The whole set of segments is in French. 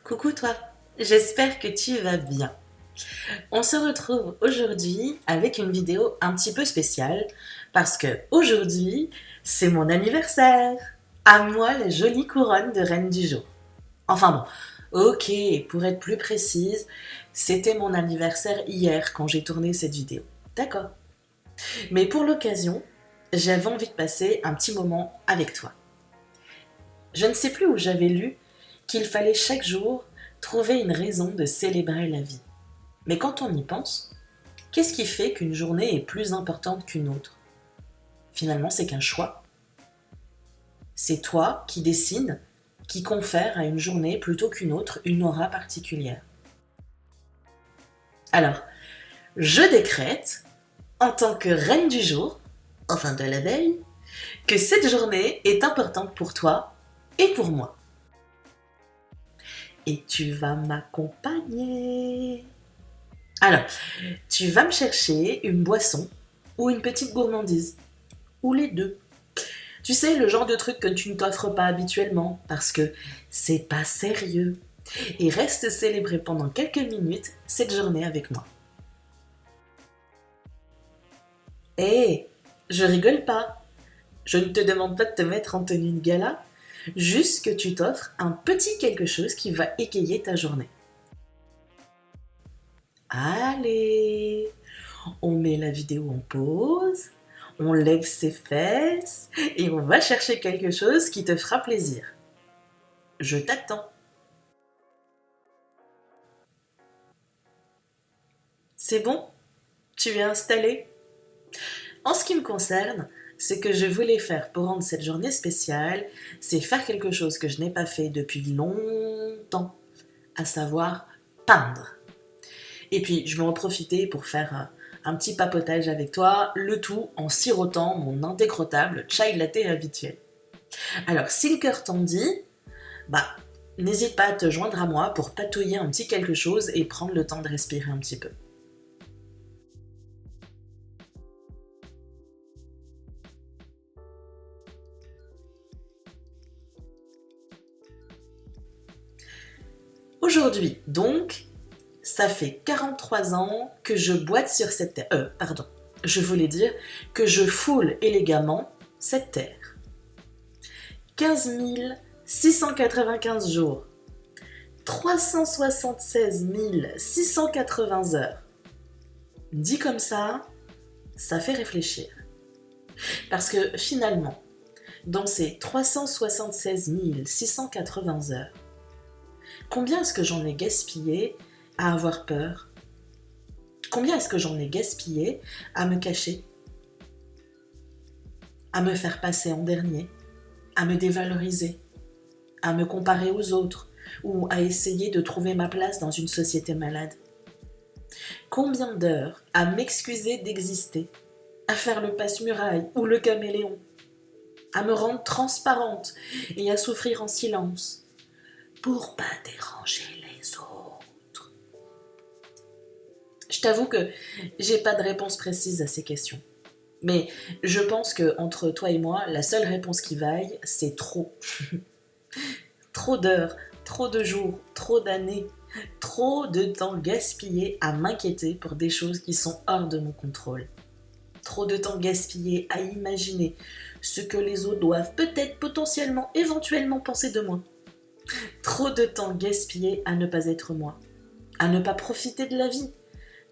Coucou toi, j'espère que tu vas bien. On se retrouve aujourd'hui avec une vidéo un petit peu spéciale parce que aujourd'hui, c'est mon anniversaire. À moi la jolie couronne de reine du jour. Enfin bon, ok, pour être plus précise, c'était mon anniversaire hier quand j'ai tourné cette vidéo. D'accord. Mais pour l'occasion, j'avais envie de passer un petit moment avec toi. Je ne sais plus où j'avais lu qu'il fallait chaque jour trouver une raison de célébrer la vie. Mais quand on y pense, qu'est-ce qui fait qu'une journée est plus importante qu'une autre? Finalement, c'est qu'un choix. C'est toi qui décides, qui confère à une journée plutôt qu'une autre une aura particulière. Alors, je décrète, en tant que reine du jour, enfin de la veille, que cette journée est importante pour toi et pour moi. Et tu vas m'accompagner. Alors, tu vas me chercher une boisson ou une petite gourmandise, ou les deux. Tu sais, le genre de truc que tu ne t'offres pas habituellement, parce que c'est pas sérieux. Et reste célébrer pendant quelques minutes cette journée avec moi. Hé, je rigole pas. Je ne te demande pas de te mettre en tenue de gala, juste que tu t'offres un petit quelque chose qui va égayer ta journée. Allez, on met la vidéo en pause, on lève ses fesses et on va chercher quelque chose qui te fera plaisir. Je t'attends. C'est bon? Tu es installé? En ce qui me concerne, ce que je voulais faire pour rendre cette journée spéciale, c'est faire quelque chose que je n'ai pas fait depuis longtemps, à savoir peindre. Et puis, je vais en profiter pour faire un petit papotage avec toi, le tout en sirotant mon indécrottable chai latte habituel. Alors, si le cœur t'en dit, bah, n'hésite pas à te joindre à moi pour patouiller un petit quelque chose et prendre le temps de respirer un petit peu. Aujourd'hui, donc, ça fait 43 ans que je boite sur cette terre. Je voulais dire que je foule élégamment cette terre. 15 695 jours, 376 680 heures. Dit comme ça fait réfléchir. Parce que finalement, dans ces 376 680 heures, combien est-ce que j'en ai gaspillé à avoir peur? Combien est-ce que j'en ai gaspillé à me cacher? À me faire passer en dernier? À me dévaloriser? À me comparer aux autres? Ou à essayer de trouver ma place dans une société malade? Combien d'heures à m'excuser d'exister? À faire le passe-muraille ou le caméléon? À me rendre transparente et à souffrir en silence pour pas déranger les autres? Je t'avoue que j'ai pas de réponse précise à ces questions. Mais je pense que entre toi et moi, la seule réponse qui vaille, c'est trop. Trop d'heures, trop de jours, trop d'années, trop de temps gaspillé à m'inquiéter pour des choses qui sont hors de mon contrôle. Trop de temps gaspillé à imaginer ce que les autres doivent peut-être, potentiellement, éventuellement penser de moi. Trop de temps gaspillé à ne pas être moi, à ne pas profiter de la vie.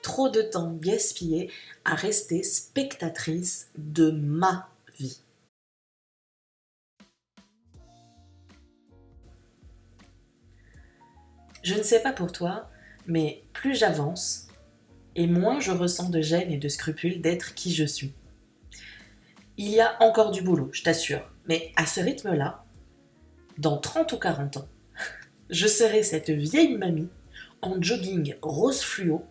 Trop de temps gaspillé à rester spectatrice de ma vie. Je ne sais pas pour toi, mais plus j'avance, et moins je ressens de gêne et de scrupule d'être qui je suis. Il y a encore du boulot, je t'assure, mais à ce rythme-là, dans 30 ou 40 ans, je serai cette vieille mamie en jogging rose fluo,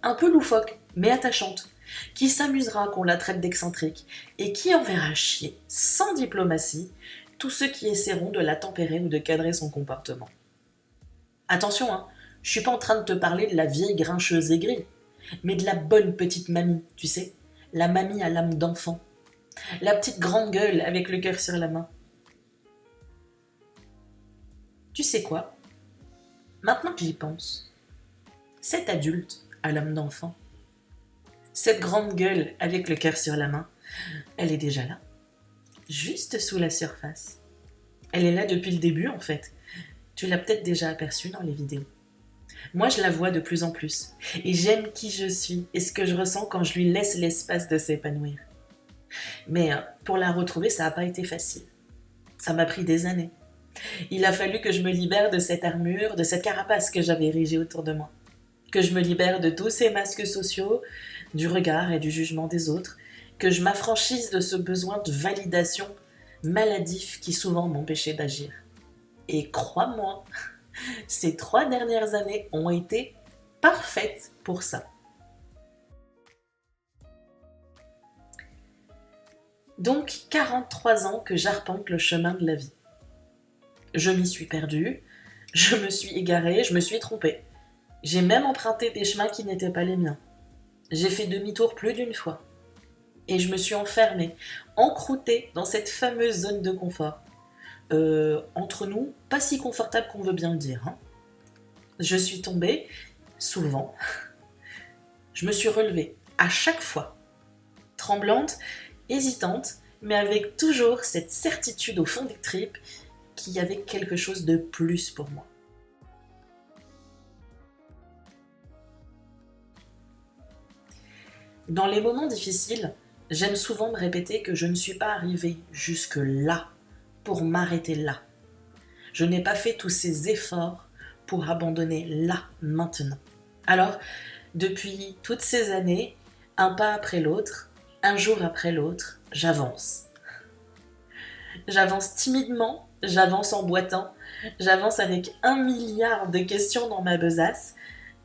un peu loufoque, mais attachante, qui s'amusera qu'on la traite d'excentrique et qui enverra chier, sans diplomatie, tous ceux qui essaieront de la tempérer ou de cadrer son comportement. Attention, hein, je suis pas en train de te parler de la vieille grincheuse aigrie, mais de la bonne petite mamie, tu sais, la mamie à l'âme d'enfant, la petite grande gueule avec le cœur sur la main. Tu sais quoi? Maintenant que j'y pense, cet adulte à l'âme d'enfant, cette grande gueule avec le cœur sur la main, elle est déjà là, juste sous la surface. Elle est là depuis le début en fait. Tu l'as peut-être déjà aperçue dans les vidéos. Moi, je la vois de plus en plus. Et j'aime qui je suis et ce que je ressens quand je lui laisse l'espace de s'épanouir. Mais pour la retrouver, ça n'a pas été facile. Ça m'a pris des années. Il a fallu que je me libère de cette armure, de cette carapace que j'avais érigée autour de moi. Que je me libère de tous ces masques sociaux, du regard et du jugement des autres. Que je m'affranchisse de ce besoin de validation maladif qui souvent m'empêchait d'agir. Et crois-moi, ces 3 dernières années ont été parfaites pour ça. Donc 43 ans que j'arpente le chemin de la vie. Je m'y suis perdue, je me suis égarée, je me suis trompée. J'ai même emprunté des chemins qui n'étaient pas les miens. J'ai fait demi-tour plus d'une fois. Et je me suis enfermée, encroûtée dans cette fameuse zone de confort. Entre nous, pas si confortable qu'on veut bien le dire. Hein. Je suis tombée, souvent. Je me suis relevée, à chaque fois. Tremblante, hésitante, mais avec toujours cette certitude au fond des tripes qu'il y avait quelque chose de plus pour moi. Dans les moments difficiles, j'aime souvent me répéter que je ne suis pas arrivée jusque-là pour m'arrêter là. Je n'ai pas fait tous ces efforts pour abandonner là, maintenant. Alors, depuis toutes ces années, un pas après l'autre, un jour après l'autre, j'avance. J'avance timidement, j'avance en boitant, j'avance avec 1 milliard de questions dans ma besace,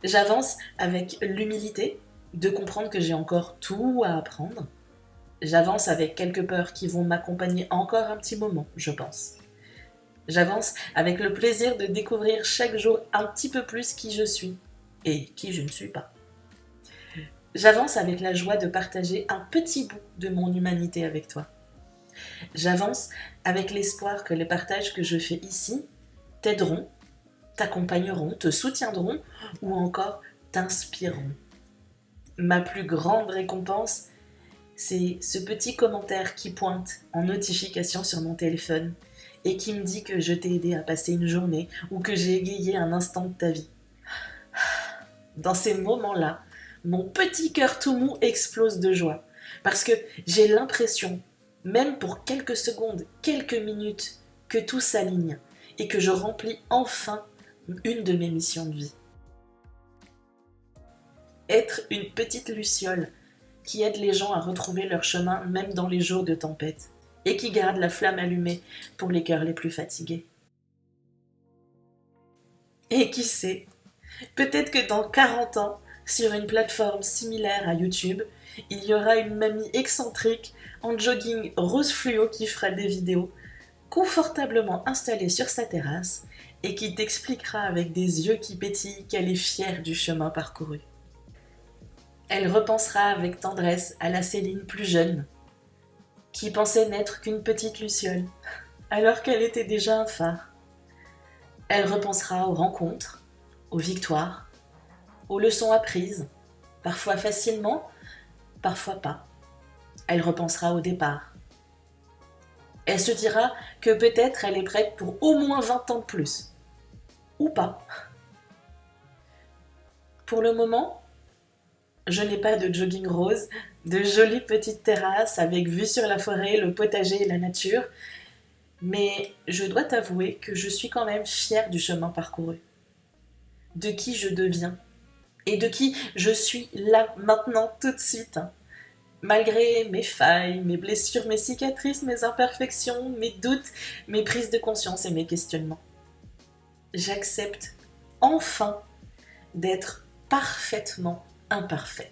j'avance avec l'humilité de comprendre que j'ai encore tout à apprendre, j'avance avec quelques peurs qui vont m'accompagner encore un petit moment, je pense. J'avance avec le plaisir de découvrir chaque jour un petit peu plus qui je suis et qui je ne suis pas. J'avance avec la joie de partager un petit bout de mon humanité avec toi. J'avance avec l'espoir que les partages que je fais ici t'aideront, t'accompagneront, te soutiendront ou encore t'inspireront. Ma plus grande récompense, c'est ce petit commentaire qui pointe en notification sur mon téléphone et qui me dit que je t'ai aidé à passer une journée ou que j'ai égayé un instant de ta vie. Dans ces moments-là, mon petit cœur tout mou explose de joie parce que j'ai l'impression, même pour quelques secondes, quelques minutes, que tout s'aligne et que je remplis enfin une de mes missions de vie. Être une petite luciole qui aide les gens à retrouver leur chemin même dans les jours de tempête et qui garde la flamme allumée pour les cœurs les plus fatigués. Et qui sait, peut-être que dans 40 ans, sur une plateforme similaire à YouTube, il y aura une mamie excentrique en jogging rose fluo qui fera des vidéos, confortablement installée sur sa terrasse et qui t'expliquera avec des yeux qui pétillent qu'elle est fière du chemin parcouru. Elle repensera avec tendresse à la Céline plus jeune, qui pensait n'être qu'une petite luciole, alors qu'elle était déjà un phare. Elle repensera aux rencontres, aux victoires, aux leçons apprises, parfois facilement, parfois pas. Elle repensera au départ. Elle se dira que peut-être elle est prête pour au moins 20 ans de plus. Ou pas. Pour le moment, je n'ai pas de jogging rose, de jolies petites terrasses avec vue sur la forêt, le potager et la nature, mais je dois t'avouer que je suis quand même fière du chemin parcouru, de qui je deviens et de qui je suis là, maintenant, tout de suite. Malgré mes failles, mes blessures, mes cicatrices, mes imperfections, mes doutes, mes prises de conscience et mes questionnements. J'accepte enfin d'être parfaitement imparfaite.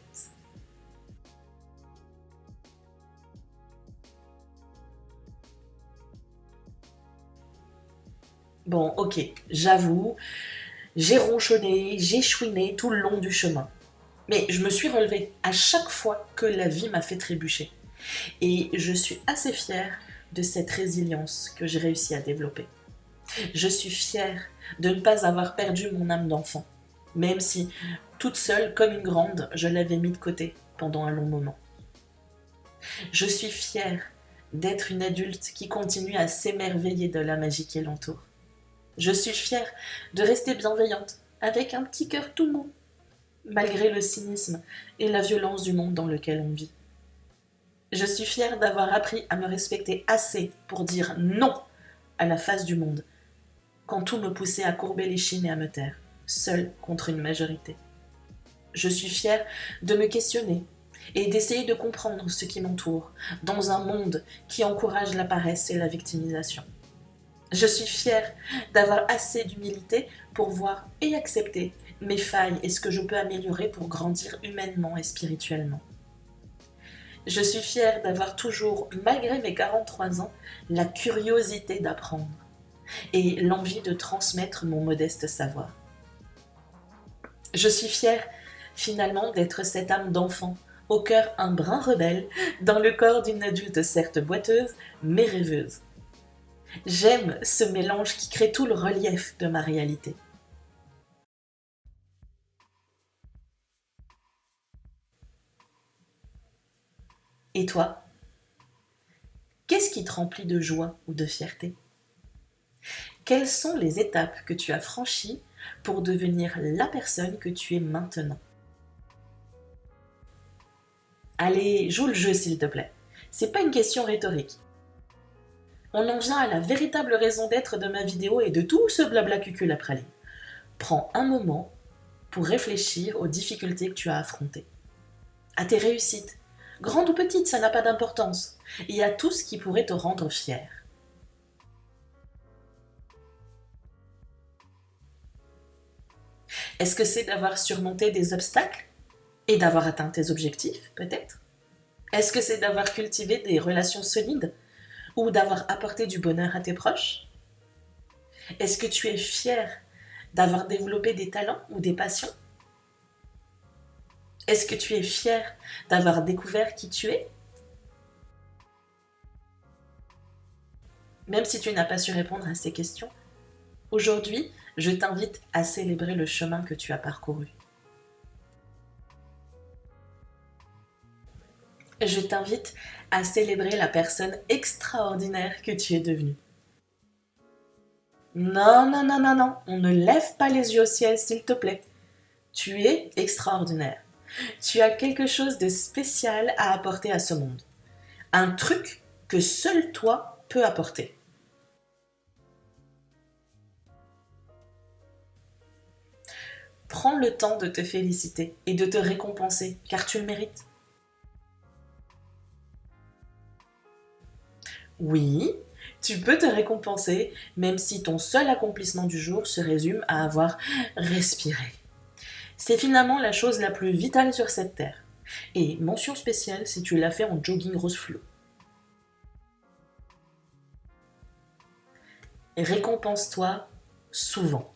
Bon, ok, j'avoue, j'ai ronchonné, j'ai chouiné tout le long du chemin. Mais je me suis relevée à chaque fois que la vie m'a fait trébucher. Et je suis assez fière de cette résilience que j'ai réussi à développer. Je suis fière de ne pas avoir perdu mon âme d'enfant, même si, toute seule comme une grande, je l'avais mis de côté pendant un long moment. Je suis fière d'être une adulte qui continue à s'émerveiller de la magie qui l'entoure. Je suis fière de rester bienveillante, avec un petit cœur tout mou, malgré le cynisme et la violence du monde dans lequel on vit. Je suis fière d'avoir appris à me respecter assez pour dire non à la face du monde, quand tout me poussait à courber l'échine et à me taire, seule contre une majorité. Je suis fière de me questionner et d'essayer de comprendre ce qui m'entoure, dans un monde qui encourage la paresse et la victimisation. Je suis fière d'avoir assez d'humilité pour voir et accepter mes failles et ce que je peux améliorer pour grandir humainement et spirituellement. Je suis fière d'avoir toujours, malgré mes 43 ans, la curiosité d'apprendre et l'envie de transmettre mon modeste savoir. Je suis fière, finalement, d'être cette âme d'enfant, au cœur un brin rebelle, dans le corps d'une adulte certes boiteuse, mais rêveuse. J'aime ce mélange qui crée tout le relief de ma réalité. Et toi, qu'est-ce qui te remplit de joie ou de fierté? Quelles sont les étapes que tu as franchies pour devenir la personne que tu es maintenant? Allez, joue le jeu s'il te plaît. C'est pas une question rhétorique. On en vient à la véritable raison d'être de ma vidéo et de tout ce blabla cucul à praline. Prends un moment pour réfléchir aux difficultés que tu as affrontées, à tes réussites, grandes ou petites, ça n'a pas d'importance, et à tout ce qui pourrait te rendre fier. Est-ce que c'est d'avoir surmonté des obstacles et d'avoir atteint tes objectifs, peut-être? Est-ce que c'est d'avoir cultivé des relations solides ou d'avoir apporté du bonheur à tes proches? Est-ce que tu es fier d'avoir développé des talents ou des passions? Est-ce que tu es fier d'avoir découvert qui tu es? Même si tu n'as pas su répondre à ces questions, aujourd'hui, je t'invite à célébrer le chemin que tu as parcouru. Je t'invite à célébrer la personne extraordinaire que tu es devenue. Non, non, non, non, non, on ne lève pas les yeux au ciel, s'il te plaît. Tu es extraordinaire. Tu as quelque chose de spécial à apporter à ce monde. Un truc que seul toi peux apporter. Prends le temps de te féliciter et de te récompenser, car tu le mérites. Oui, tu peux te récompenser, même si ton seul accomplissement du jour se résume à avoir respiré. C'est finalement la chose la plus vitale sur cette terre. Et mention spéciale si tu l'as fait en jogging rose fluo. Récompense-toi souvent.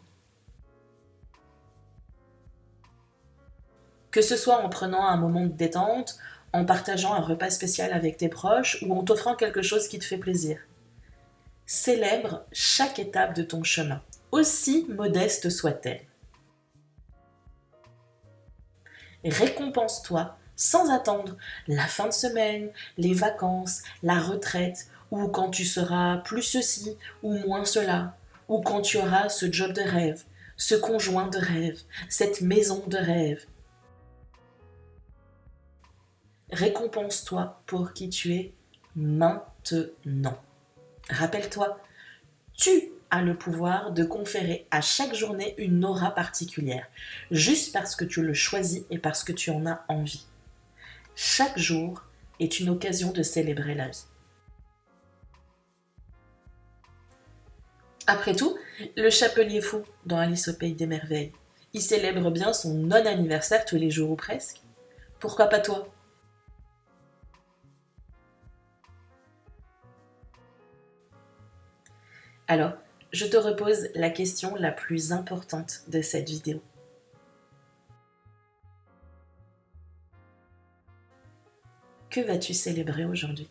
Que ce soit en prenant un moment de détente, en partageant un repas spécial avec tes proches ou en t'offrant quelque chose qui te fait plaisir. Célèbre chaque étape de ton chemin, aussi modeste soit-elle. Récompense-toi sans attendre la fin de semaine, les vacances, la retraite, ou quand tu seras plus ceci ou moins cela, ou quand tu auras ce job de rêve, ce conjoint de rêve, cette maison de rêve. Récompense-toi pour qui tu es maintenant. Rappelle-toi, tu as le pouvoir de conférer à chaque journée une aura particulière, juste parce que tu le choisis et parce que tu en as envie. Chaque jour est une occasion de célébrer la vie. Après tout, le chapelier fou dans Alice au pays des merveilles, il célèbre bien son non-anniversaire tous les jours ou presque. Pourquoi pas toi? Alors, je te repose la question la plus importante de cette vidéo. Que vas-tu célébrer aujourd'hui?